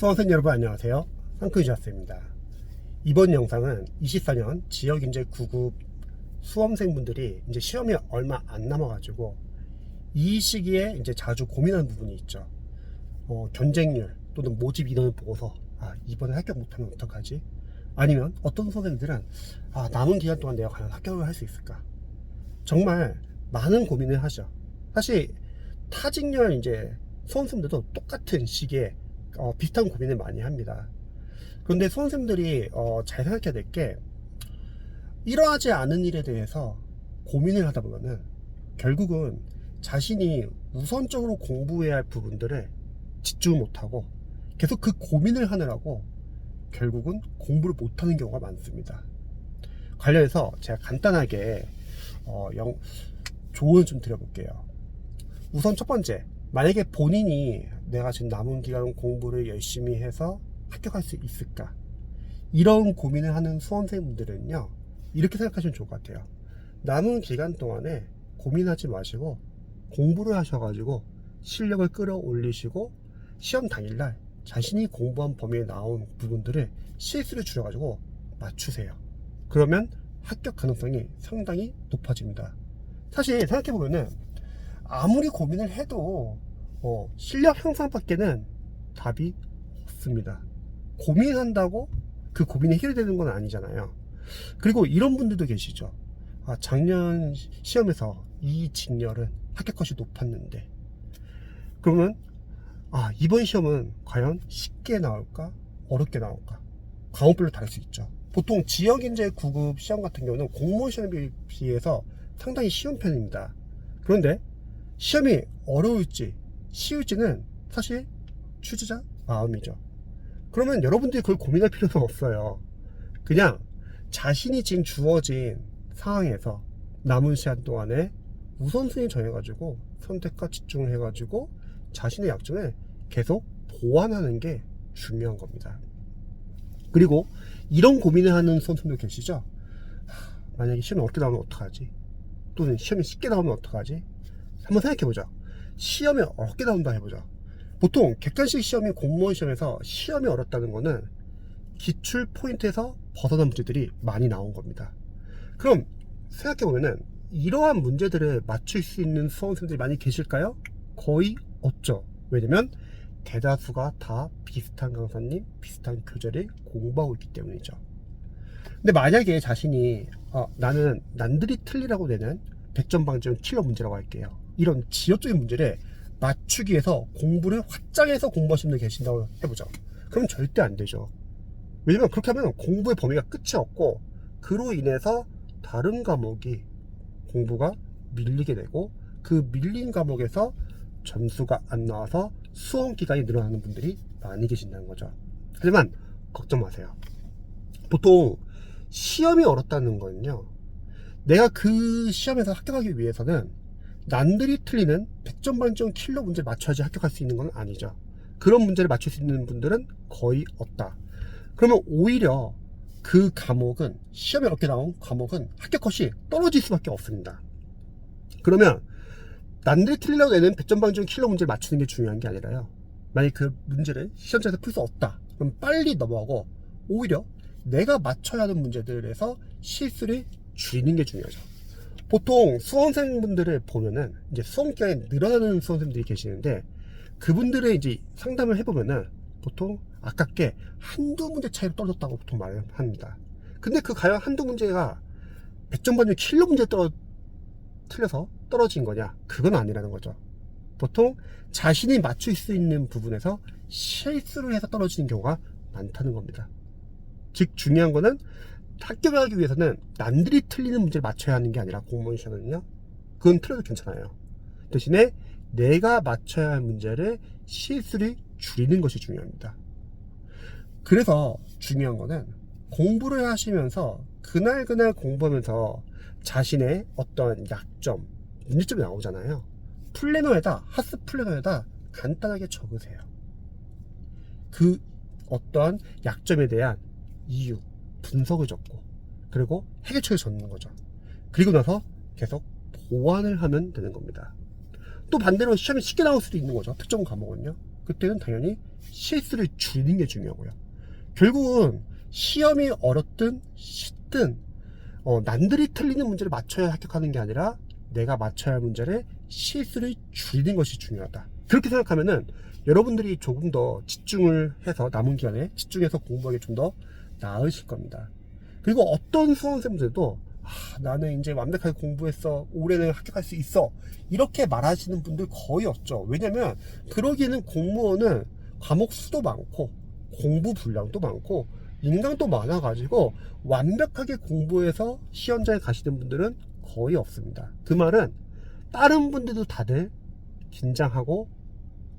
수험생 여러분 안녕하세요. 상크이자스입니다. 이번 영상은 24년 지역인재 9급 수험생분들이 이제 시험이 얼마 안 남아가지고 이 시기에 이제 자주 고민하는 부분이 있죠. 경쟁률 또는 모집 인원을 보고서 이번에 합격 못하면 어떡하지? 아니면 어떤 수험생들은 남은 기간 동안 내가 과연 합격을 할 수 있을까? 정말 많은 고민을 하죠. 사실 타직열 이제 수험생들도 똑같은 시기에 비슷한 고민을 많이 합니다. 그런데 수험생들이 잘 생각해야 될 게, 이러하지 않은 일에 대해서 고민을 하다 보면은 결국은 자신이 우선적으로 공부해야 할 부분들에 집중을 못하고 계속 그 고민을 하느라고 결국은 공부를 못하는 경우가 많습니다. 관련해서 제가 간단하게 조언을 좀 드려볼게요. 우선 첫 번째, 만약에 본인이 내가 지금 남은 기간 공부를 열심히 해서 합격할 수 있을까? 이런 고민을 하는 수험생분들은요, 이렇게 생각하시면 좋을 것 같아요. 남은 기간 동안에 고민하지 마시고 공부를 하셔가지고 실력을 끌어올리시고 시험 당일날 자신이 공부한 범위에 나온 부분들을 실수를 줄여가지고 맞추세요. 그러면 합격 가능성이 상당히 높아집니다. 사실 생각해보면은 아무리 고민을 해도 실력 향상밖에는 답이 없습니다. 고민한다고 그 고민이 해결되는 건 아니잖아요. 그리고 이런 분들도 계시죠. 작년 시험에서 이 직렬은 합격컷이 높았는데, 그러면 이번 시험은 과연 쉽게 나올까 어렵게 나올까, 과목별로 다를 수 있죠. 보통 지역인재 9급 시험 같은 경우는 공무원 시험에 비해서 상당히 쉬운 편입니다. 그런데 시험이 어려울지 쉬울지는 사실 취지자 마음이죠. 그러면 여러분들이 그걸 고민할 필요는 없어요. 그냥 자신이 지금 주어진 상황에서 남은 시간 동안에 우선순위 정해가지고 선택과 집중을 해가지고 자신의 약점을 계속 보완하는 게 중요한 겁니다. 그리고 이런 고민을 하는 선수들 계시죠? 만약에 시험이 어렵게 나오면 어떡하지? 또는 시험이 쉽게 나오면 어떡하지? 한번 생각해보자. 시험이 어렵게 나온다 해보자. 보통 객관식 시험이 공무원 시험에서 시험이 어렵다는 거는 기출 포인트에서 벗어난 문제들이 많이 나온 겁니다. 그럼 생각해보면은 이러한 문제들을 맞출 수 있는 수험생들이 많이 계실까요? 거의 없죠. 왜냐면 대다수가 다 비슷한 강사님, 비슷한 교재를 공부하고 있기 때문이죠. 근데 만약에 자신이 나는 남들이 틀리라고 내는 100점 방지는 킬러 문제라고 할게요. 이런 지역적인 문제를 맞추기 위해서 공부를 확장해서 공부하시는 분들 계신다고 해보죠. 그럼 절대 안 되죠. 왜냐면 그렇게 하면 공부의 범위가 끝이 없고, 그로 인해서 다른 과목이 공부가 밀리게 되고, 그 밀린 과목에서 점수가 안 나와서 수험 기간이 늘어나는 분들이 많이 계신다는 거죠. 하지만 걱정 마세요. 보통 시험이 어렵다는 거는요, 내가 그 시험에서 합격하기 위해서는 남들이 틀리는 100점 만점 킬러 문제를 맞춰야지 합격할 수 있는 건 아니죠. 그런 문제를 맞출 수 있는 분들은 거의 없다. 그러면 오히려 그 과목은, 시험에 어렵게 나온 과목은 합격컷이 떨어질 수밖에 없습니다. 그러면 남들이 틀리려고 내는 100점 만점 킬러 문제를 맞추는 게 중요한 게 아니라요, 만약 그 문제를 시험장에서 풀 수 없다, 그럼 빨리 넘어가고 오히려 내가 맞춰야 하는 문제들에서 실수를 줄이는 게 중요하죠. 보통 수험생분들을 보면은 이제 수험 기간이 늘어나는 수험생들이 계시는데, 그분들의 이제 상담을 해보면은 보통 아깝게 한두 문제 차이로 떨어졌다고 보통 말을 합니다. 근데 그 과연 한두 문제가 100점 만점 킬러 문제 틀려서 떨어진 거냐? 그건 아니라는 거죠. 보통 자신이 맞출 수 있는 부분에서 실수를 해서 떨어지는 경우가 많다는 겁니다. 즉 중요한 거는 합격을 하기 위해서는 남들이 틀리는 문제를 맞춰야 하는 게 아니라, 공무원 시험은요, 그건 틀려도 괜찮아요. 대신에 내가 맞춰야 할 문제를 실수를 줄이는 것이 중요합니다. 그래서 중요한 거는 공부를 하시면서 그날 공부하면서 자신의 어떤 약점, 문제점이 나오잖아요. 플래너에다, 하스 플래너에다 간단하게 적으세요. 그 어떠한 약점에 대한 이유, 분석을 적고, 그리고 해결책을 적는 거죠. 그리고 나서 계속 보완을 하면 되는 겁니다. 또 반대로 시험이 쉽게 나올 수도 있는 거죠. 특정 과목은요. 그때는 당연히 실수를 줄이는 게 중요하고요. 결국은 시험이 어렵든 쉽든 남들이 틀리는 문제를 맞춰야 합격하는 게 아니라 내가 맞춰야 할 문제를 실수를 줄이는 것이 중요하다. 그렇게 생각하면은 여러분들이 조금 더 집중을 해서 남은 기간에 집중해서 공부하기 좀 더 나으실 겁니다. 그리고 어떤 수험생분들도 나는 이제 완벽하게 공부했어, 올해는 합격할 수 있어, 이렇게 말하시는 분들 거의 없죠. 왜냐면 그러기에는 공무원은 과목 수도 많고 공부 분량도 많고 인강도 많아가지고 완벽하게 공부해서 시험장에 가시는 분들은 거의 없습니다. 그 말은 다른 분들도 다들 긴장하고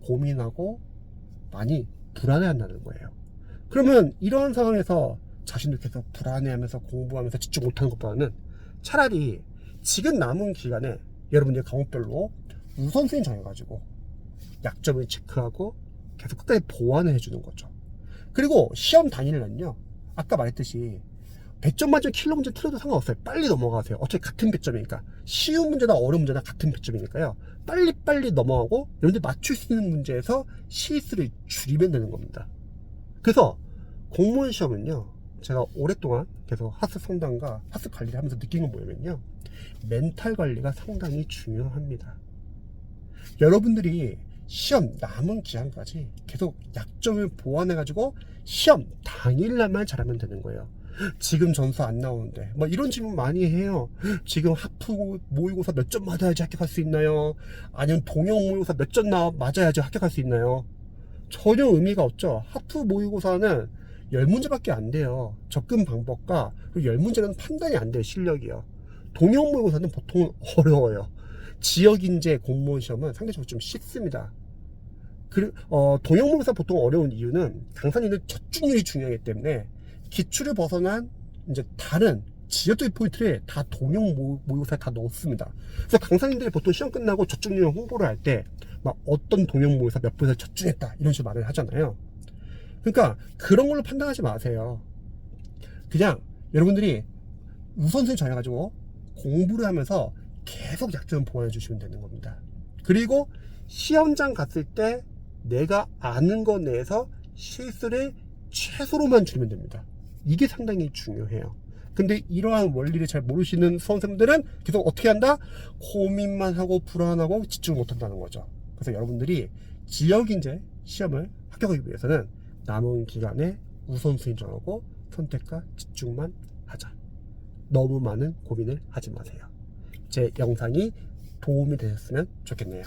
고민하고 많이 불안해한다는 거예요. 그러면 이런 상황에서 자신도 계속 불안해하면서 공부하면서 집중 못하는 것보다는 차라리 지금 남은 기간에 여러분들의 과목별로 우선순위 정해가지고 약점을 체크하고 계속 끝까지 보완을 해주는 거죠. 그리고 시험 당일날은요, 아까 말했듯이 100점 만점 킬러 문제 틀려도 상관없어요. 빨리 넘어가세요. 어차피 같은 배점이니까. 쉬운 문제나 어려운 문제나 같은 배점이니까요. 빨리빨리 넘어가고 여러분들 맞출 수 있는 문제에서 실수를 줄이면 되는 겁니다. 그래서 공무원 시험은요, 제가 오랫동안 계속 학습 상담과 학습 관리를 하면서 느낀 건 뭐냐면요, 멘탈 관리가 상당히 중요합니다. 여러분들이 시험 남은 기간까지 계속 약점을 보완해가지고 시험 당일날만 잘하면 되는 거예요. 지금 점수 안 나오는데 뭐 이런 질문 많이 해요. 지금 하프 모의고사 몇 점 맞아야지 합격할 수 있나요? 아니면 동영 모의고사 몇 점 맞아야지 합격할 수 있나요? 전혀 의미가 없죠. 하프 모의고사는 10문제밖에 안 돼요. 접근 방법과 10문제는 판단이 안 돼요. 실력이요. 동영 모의고사는 보통 어려워요. 지역인재 공무원 시험은 상대적으로 좀 쉽습니다. 동영 모의고사 보통 어려운 이유는 강사님들 적중률이 중요하기 때문에 기출을 벗어난 이제 다른 지역적인 포인트를 다 동영 모의고사에 다 넣습니다. 그래서 강사님들이 보통 시험 끝나고 적중률 홍보를 할 때 막 어떤 동영 모의고사 몇 분에서 적중했다 이런 식으로 말을 하잖아요. 그러니까 그런 걸로 판단하지 마세요. 그냥 여러분들이 우선순위 정해가지고 공부를 하면서 계속 약점 보완해 주시면 되는 겁니다. 그리고 시험장 갔을 때 내가 아는 것 내에서 실수를 최소로만 줄이면 됩니다. 이게 상당히 중요해요. 근데 이러한 원리를 잘 모르시는 수험생들은 계속 어떻게 한다? 고민만 하고 불안하고 집중 못한다는 거죠. 그래서 여러분들이 지역인재 시험을 합격하기 위해서는 남은 기간에 우선순위 정하고 선택과 집중만 하자. 너무 많은 고민을 하지 마세요. 제 영상이 도움이 되셨으면 좋겠네요.